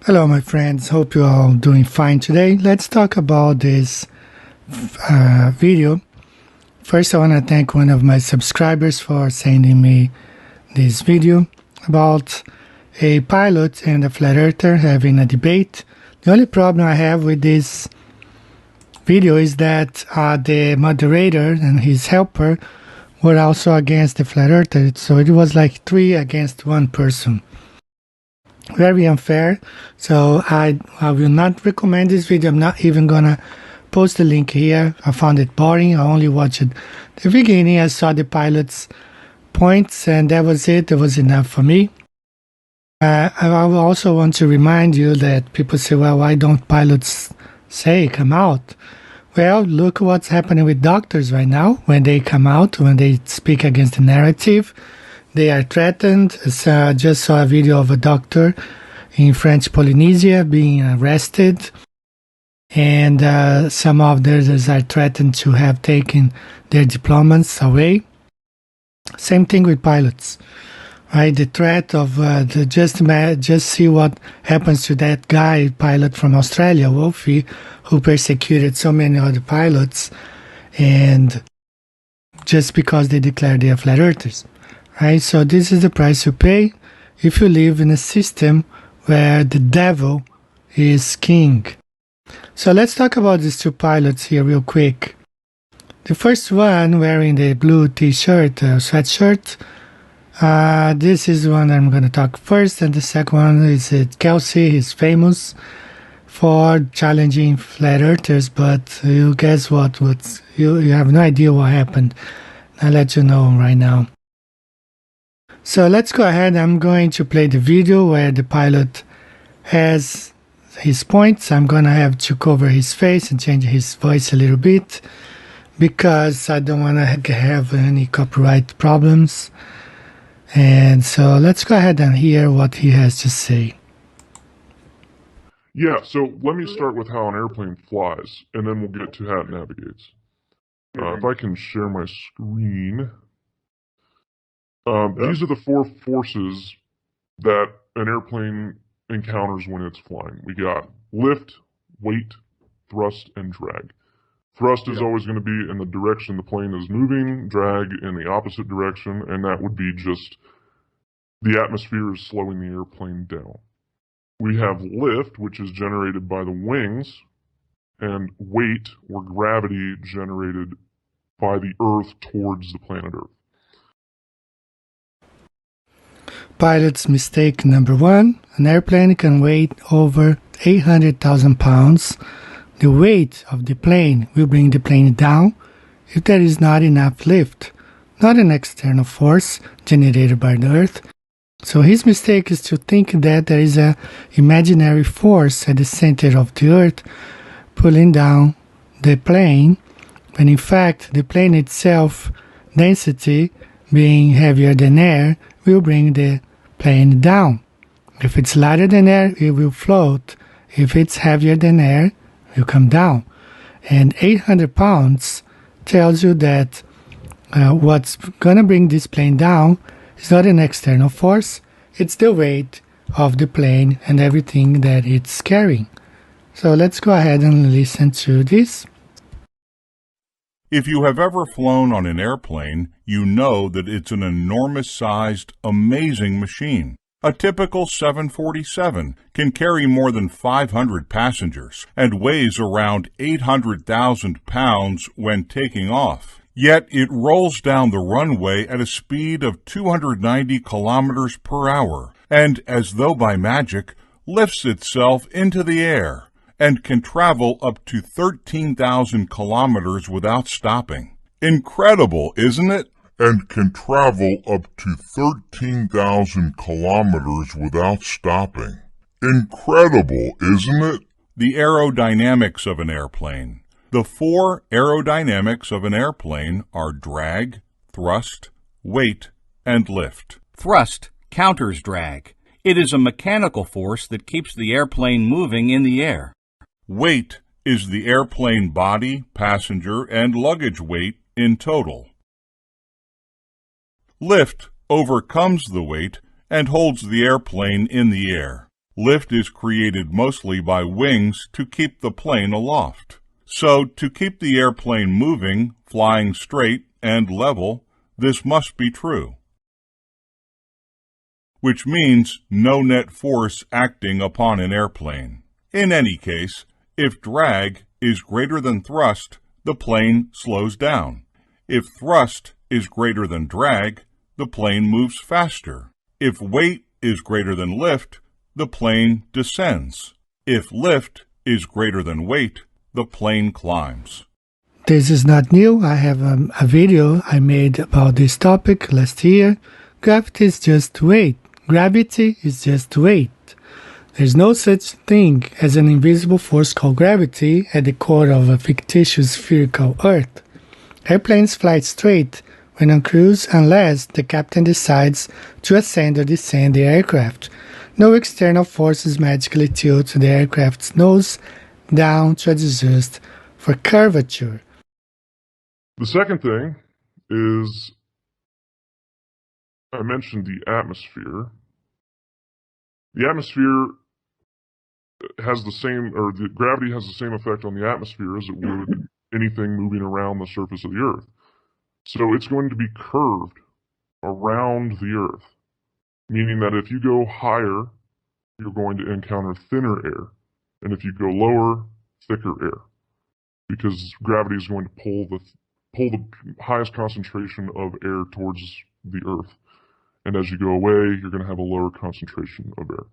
Hello, my friends. Hope you're all doing fine today. Let's talk about this video. First, I want to thank one of my subscribers for sending me this video about a pilot and a flat earther having a debate. The only problem I have with this video is that the moderator and his helper were also against the flat earther, so it was like 3 against 1 person. Very unfair. So I will not recommend this video. I'm not even gonna post the link here. I found it boring. I only watched the beginning. I saw the pilot's points and that was it. It was enough for me. I also want to remind you that people say, well, why don't pilots say come out? Well, look what's happening with doctors right now. When they come out, when they speak against the narrative, they are threatened. So I just saw a video of a doctor in French Polynesia being arrested, and some of the others are threatened to have taken their diplomas away. Same thing with pilots, right? The threat of just see what happens to that guy pilot from Australia, Wolfie, who persecuted so many other pilots, and just because they declared they are flat earthers. Right, so this is the price you pay if you live in a system where the devil is king. So let's talk about these two pilots here real quick. The first one wearing the blue t-shirt, sweatshirt. This is the one I'm going to talk first, and the second one is Kelsey. He's famous for challenging flat earthers, but you guess what? You have no idea what happened. I'll let you know right now. So let's go ahead. I'm going to play the video where the pilot has his points. I'm going to have to cover his face and change his voice a little bit because I don't want to have any copyright problems. And so let's go ahead and hear what he has to say. Yeah, so let me start with how an airplane flies, and then we'll get to how it navigates. If I can share my screen. These are the 4 forces that an airplane encounters when it's flying. We got lift, weight, thrust, and drag. Thrust is always going to be in the direction the plane is moving, drag in the opposite direction, and that would be just the atmosphere is slowing the airplane down. We have lift, which is generated by the wings, and weight, or gravity, generated by the Earth towards the planet Earth. Pilot's mistake number 1. An airplane can weigh over 800,000 pounds. The weight of the plane will bring the plane down if there is not enough lift, not an external force generated by the Earth. So his mistake is to think that there is an imaginary force at the center of the Earth pulling down the plane, when in fact the plane itself, density being heavier than air, will bring the plane down. If it's lighter than air, it will float. If it's heavier than air, it will come down. And 800 pounds tells you that what's going to bring this plane down is not an external force, it's the weight of the plane and everything that it's carrying. So let's go ahead and listen to this. If you have ever flown on an airplane, you know that it's an enormous-sized, amazing machine. A typical 747 can carry more than 500 passengers and weighs around 800,000 pounds when taking off. Yet it rolls down the runway at a speed of 290 kilometers per hour and, as though by magic, lifts itself into the air and can travel up to 13,000 kilometers without stopping. Incredible, isn't it? And can travel up to 13,000 kilometers without stopping. Incredible, isn't it? The aerodynamics of an airplane. The 4 aerodynamics of an airplane are drag, thrust, weight, and lift. Thrust counters drag. It is a mechanical force that keeps the airplane moving in the air. Weight is the airplane body, passenger, and luggage weight in total. Lift overcomes the weight and holds the airplane in the air. Lift is created mostly by wings to keep the plane aloft. So, to keep the airplane moving, flying straight, and level, this must be true. Which means no net force acting upon an airplane. In any case, if drag is greater than thrust, the plane slows down. If thrust is greater than drag, the plane moves faster. If weight is greater than lift, the plane descends. If lift is greater than weight, the plane climbs. This is not new. I have a video I made about this topic last year. Gravity is just weight. Gravity is just weight. There's no such thing as an invisible force called gravity at the core of a fictitious spherical Earth. Airplanes fly straight when on cruise unless the captain decides to ascend or descend the aircraft. No external forces magically tilt the aircraft's nose down to adjust for curvature. The second thing is, I mentioned the atmosphere. The atmosphere has the same, or the gravity has the same effect on the atmosphere as it would anything moving around the surface of the Earth. So it's going to be curved around the Earth, meaning that if you go higher, you're going to encounter thinner air, and if you go lower, thicker air, because gravity is going to pull the highest concentration of air towards the Earth. And as you go away, you're going to have a lower concentration of air.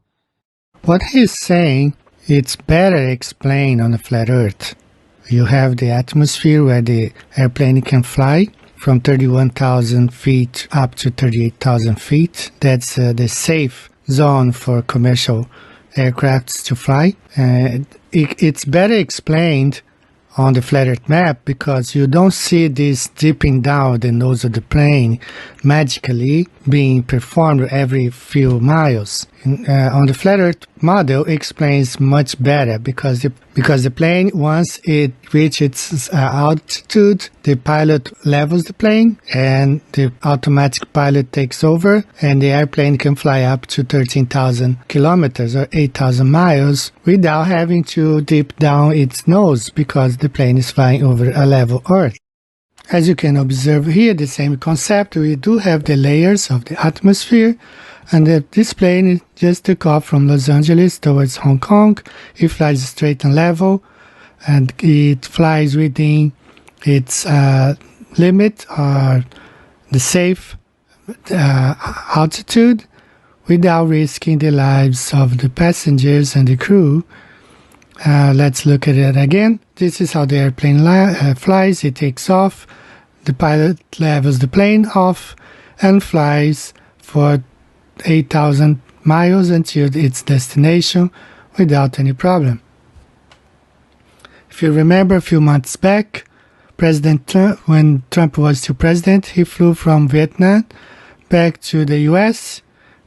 What he's saying, it's better explained on a flat Earth. You have the atmosphere where the airplane can fly from 31,000 feet up to 38,000 feet. That's the safe zone for commercial aircrafts to fly. It's better explained on the flat Earth map because you don't see this dipping down the nose of the plane magically being performed every few miles. On the flat Earth model, it explains much better because the plane, once it reaches its altitude, the pilot levels the plane and the automatic pilot takes over, and the airplane can fly up to 13,000 kilometers or 8,000 miles without having to dip down its nose because the plane is flying over a level Earth. As you can observe here, the same concept, we do have the layers of the atmosphere, and this plane just took off from Los Angeles towards Hong Kong. It flies straight and level, and it flies within its limit, or the safe altitude, without risking the lives of the passengers and the crew. Let's look at it again. This is how the airplane flies. It takes off. The pilot levels the plane off and flies for 8,000 miles until its destination without any problem. If you remember a few months back, President Trump, when Trump was still president, he flew from Vietnam back to the US,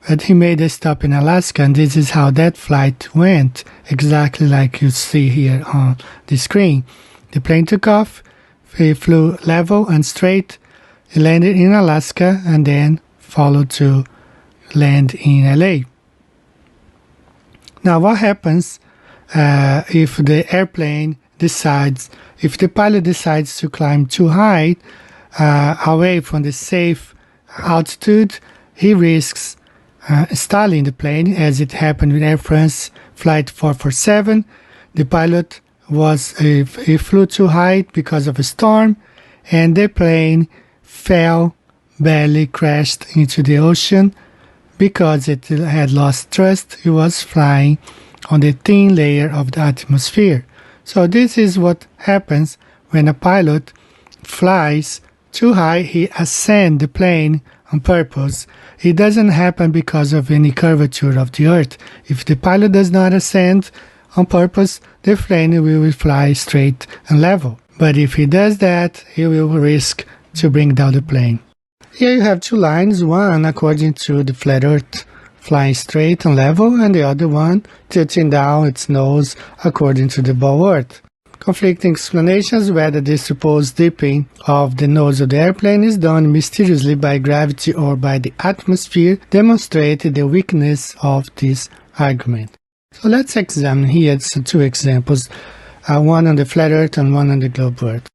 but he made a stop in Alaska, and this is how that flight went, exactly like you see here on the screen. The plane took off, he flew level and straight, he landed in Alaska, and then followed to land in LA. Now, what happens if the airplane decides, if the pilot decides to climb too high, away from the safe altitude? He risks stalling the plane, as it happened with Air France Flight 447. The pilot he flew too high because of a storm, and the plane fell, barely crashed into the ocean because it had lost thrust. It was flying on the thin layer of the atmosphere. So this is what happens when a pilot flies too high. He ascends the plane on purpose. It doesn't happen because of any curvature of the Earth. If the pilot does not ascend on purpose, the plane will fly straight and level. But if he does that, he will risk to bring down the plane. Here you have two lines, one according to the flat Earth, flying straight and level, and the other one tilting down its nose according to the bow Earth. Conflicting explanations whether this supposed dipping of the nose of the airplane is done mysteriously by gravity or by the atmosphere demonstrate the weakness of this argument. So let's examine here two examples, one on the flat Earth and one on the globe Earth.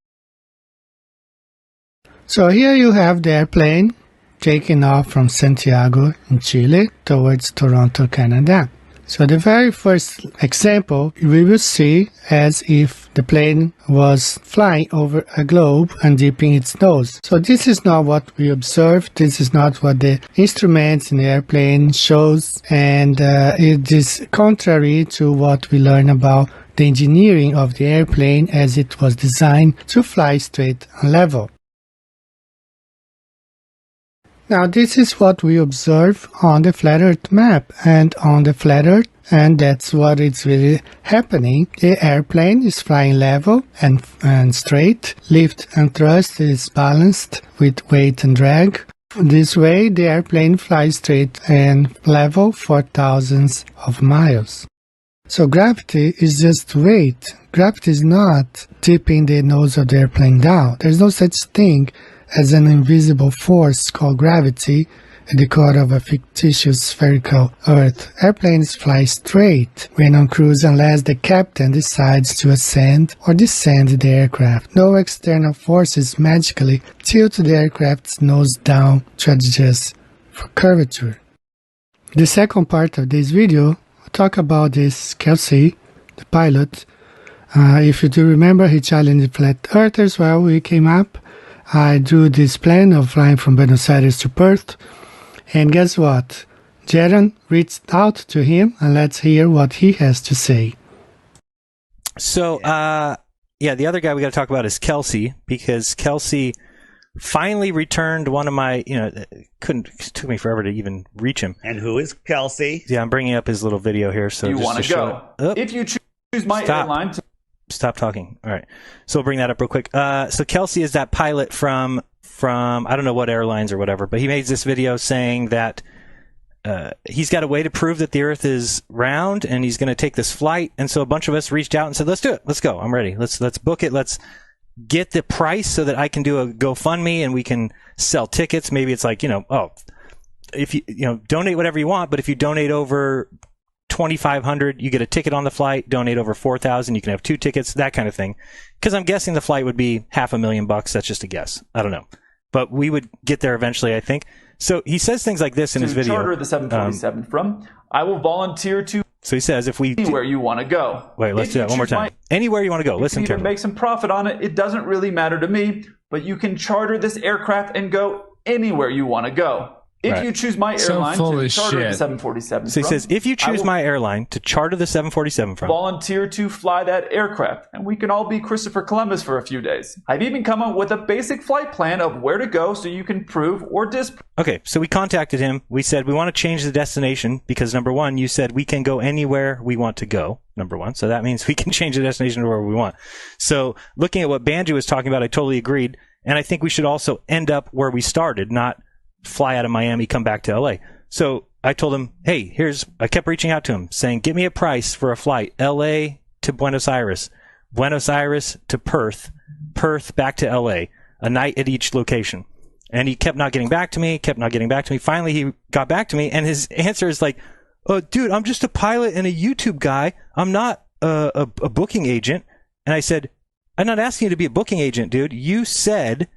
So here you have the airplane taking off from Santiago in Chile towards Toronto, Canada. So the very first example we will see as if the plane was flying over a globe and dipping its nose. So this is not what we observed. This is not what the instruments in the airplane shows, and it is contrary to what we learn about the engineering of the airplane as it was designed to fly straight and level. Now this is what we observe on the flat Earth map and on the flat Earth, and that's what is really happening. The airplane is flying level and straight. Lift and thrust is balanced with weight and drag. This way the airplane flies straight and level for thousands of miles. So gravity is just weight. Gravity is not tipping the nose of the airplane down. There's no such thing as an invisible force called gravity at the core of a fictitious spherical Earth. Airplanes fly straight when on cruise unless the captain decides to ascend or descend the aircraft. No external forces magically tilt the aircraft's nose down to adjust for curvature. The second part of this video, I'll talk about this Kelsey, the pilot. If you do remember, he challenged flat earthers while we came up. I drew this plan of flying from Buenos Aires to Perth, and guess what? Jaron reached out to him, and let's hear what he has to say. So, the other guy we got to talk about is Kelsey, because Kelsey finally returned one of my, it took me forever to even reach him. And who is Kelsey? Yeah, I'm bringing up his little video here. So you want to go. If you choose my airline to... Stop talking. All right. So we'll bring that up real quick. So Kelsey is that pilot from I don't know what airlines or whatever, but he made this video saying that he's got a way to prove that the Earth is round, and he's going to take this flight. And so a bunch of us reached out and said, "Let's do it. Let's go. I'm ready. Let's book it. Let's get the price so that I can do a GoFundMe and we can sell tickets." Maybe it's like, if you donate whatever you want, but if you donate over $2,500, you get a ticket on the flight. Donate over $4,000, you can have 2 tickets, that kind of thing. Because I'm guessing the flight would be $500,000. That's just a guess. I don't know, but we would get there eventually, I think. So he says things like this in his video. Charter the 747 from. I will volunteer to. So he says, if we anywhere you want to go. Wait, let's do that one more time. Anywhere you want to go. Listen carefully. Make some profit on it. It doesn't really matter to me, but you can charter this aircraft and go anywhere you want to go. If you choose my airline to charter the 747 So he says, if you choose my airline to charter the 747 from, volunteer to fly that aircraft, and we can all be Christopher Columbus for a few days. I've even come up with a basic flight plan of where to go so you can prove or disprove. Okay, so we contacted him. We said, we want to change the destination because, number one, you said we can go anywhere we want to go, number one. So that means we can change the destination to wherever we want. So looking at what Banjo was talking about, I totally agreed. And I think we should also end up where we started, not fly out of Miami, come back to LA. So I told him, hey, I kept reaching out to him saying, get me a price for a flight, LA to Buenos Aires to Perth, Perth back to LA, a night at each location. And he kept not getting back to me. Finally, he got back to me, and his answer is like, oh, dude, I'm just a pilot and a YouTube guy. I'm not a booking agent. And I said, I'm not asking you to be a booking agent, dude. You said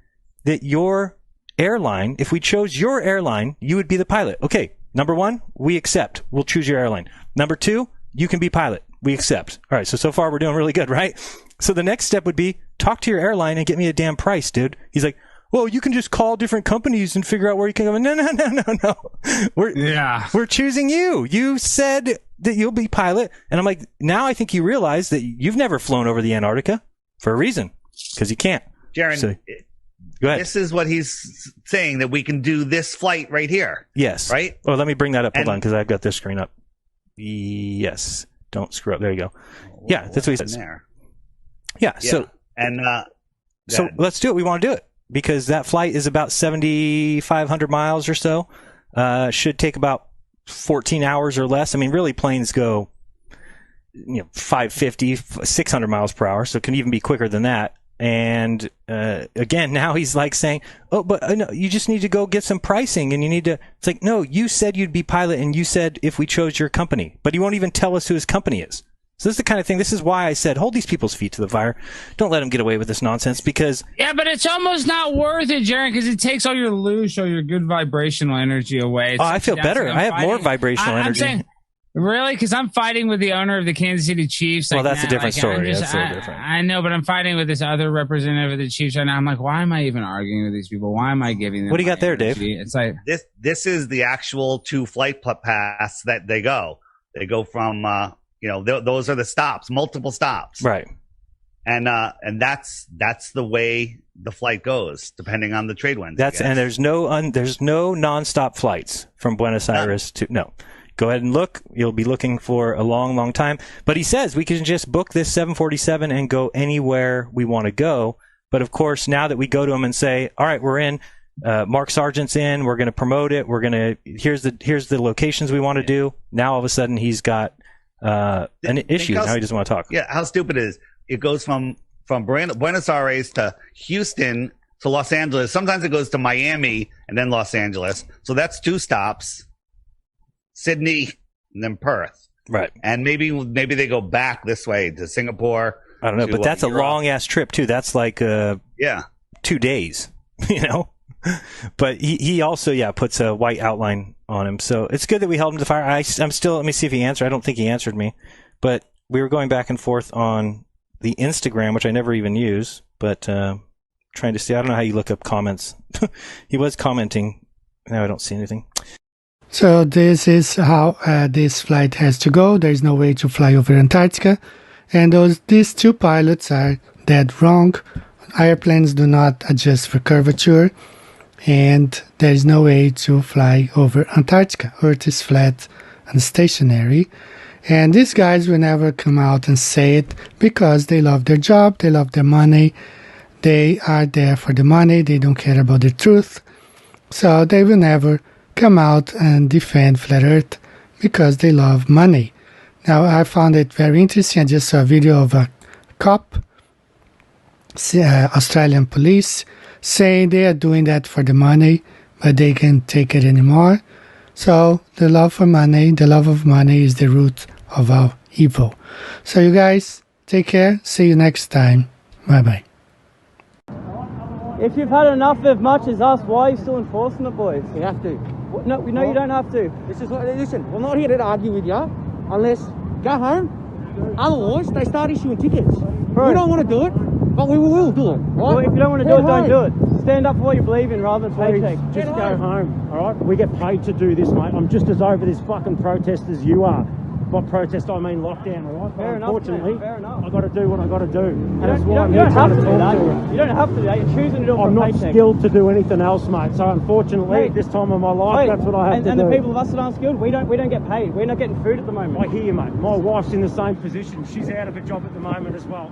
that your airline, if we chose your airline, you would be the pilot. Okay, number one, we accept. We'll choose your airline. Number two, you can be pilot. We accept. All right, so far we're doing really good, right? So the next step would be talk to your airline and get me a damn price, dude. He's like, well, you can just call different companies and figure out where you can go. No. We're choosing you. You said that you'll be pilot. And I'm like, now I think you realize that you've never flown over the Antarctica for a reason, because you can't. Jaron, so, go ahead. This is what he's saying, that we can do this flight right here. Yes. Right? Oh, let me bring that up. Hold on, because I've got this screen up. Yes. Don't screw up. There you go. Yeah, that's what he says. There. Yeah. So let's do it. We want to do it because that flight is about 7,500 miles or so. Should take about 14 hours or less. I mean, really, planes go 550, 600 miles per hour, so it can even be quicker than that. And again, now he's like saying, "Oh, but no, you just need to go get some pricing, and you need to." It's like, no, you said you'd be pilot, and you said if we chose your company, but you won't even tell us who his company is. So this is the kind of thing. This is why I said, hold these people's feet to the fire. Don't let them get away with this nonsense, because but it's almost not worth it, Jaron, because it takes all your loosh or your good vibrational energy away. I feel better. I have more vibrational energy. I'm saying, really? Because I'm fighting with the owner of the Kansas City Chiefs. Well, that's a different story. That's a little different. I know, but I'm fighting with this other representative of the Chiefs right now. I'm like, why am I even arguing with these people? Why am I giving them? What do you got there, energy? Dave? It's like this is the actual 2 flight paths that they go. They go from those are the stops, multiple stops, right? And that's the way the flight goes, depending on the trade winds. And there's no nonstop flights from Buenos Aires to no. Go ahead and look. You'll be looking for a long, long time. But he says we can just book this 747 and go anywhere we want to go. But of course, now that we go to him and say, all right, we're in, Mark Sargent's in, we're going to promote it. Here's the locations we want to do. Now all of a sudden he's got an issue. Now he doesn't want to talk. Yeah. How stupid it is. It goes from Buenos Aires to Houston to Los Angeles. Sometimes it goes to Miami and then Los Angeles. So that's 2 stops. Sydney and then Perth, right? And maybe they go back this way to Singapore. I don't know, but that's a long ass trip too. That's like 2 days, But he also puts a white outline on him, so it's good that we held him to fire. I'm still, let me see if he answered. I don't think he answered me, but we were going back and forth on the Instagram, which I never even use, but trying to see. I don't know how you look up comments. He was commenting. Now I don't see anything. So this is how this flight has to go. There's no way to fly over Antarctica. And these 2 pilots are dead wrong. Airplanes do not adjust for curvature. And there is no way to fly over Antarctica. Earth is flat and stationary. And these guys will never come out and say it because they love their job. They love their money. They are there for the money. They don't care about the truth. So they will never come out and defend Flat Earth because they love money. Now, I found it very interesting. I just saw a video of a cop, Australian police, saying they are doing that for the money, but they can't take it anymore. So the love for money, the love of money is the root of our evil. So you guys, take care. See you next time. Bye-bye. If you've had enough as much as us, why are you still enforcing it, boys? You have to. No, you don't have to. Listen, we're not here to argue with you unless go home. Otherwise, they start issuing tickets. Bro. We don't want to do it, but we will do it. Right? Well, if you don't want to do it, don't do it. Stand up for what you believe in rather than paycheck. Just go home, all right? We get paid to do this, mate. I'm just as over this fucking protest as you are. By protest, I mean lockdown, all right? Fair enough, unfortunately, fair enough. I've got to do what I've got to do. You don't have to do that. You don't have to do that. You're choosing to do it for I'm a not paycheck. skilled to do anything else, mate. So unfortunately, at this time of my life, that's what I have to do. And the people of us that aren't skilled, we don't get paid. We're not getting food at the moment. I hear you, mate. My wife's in the same position. She's out of a job at the moment as well.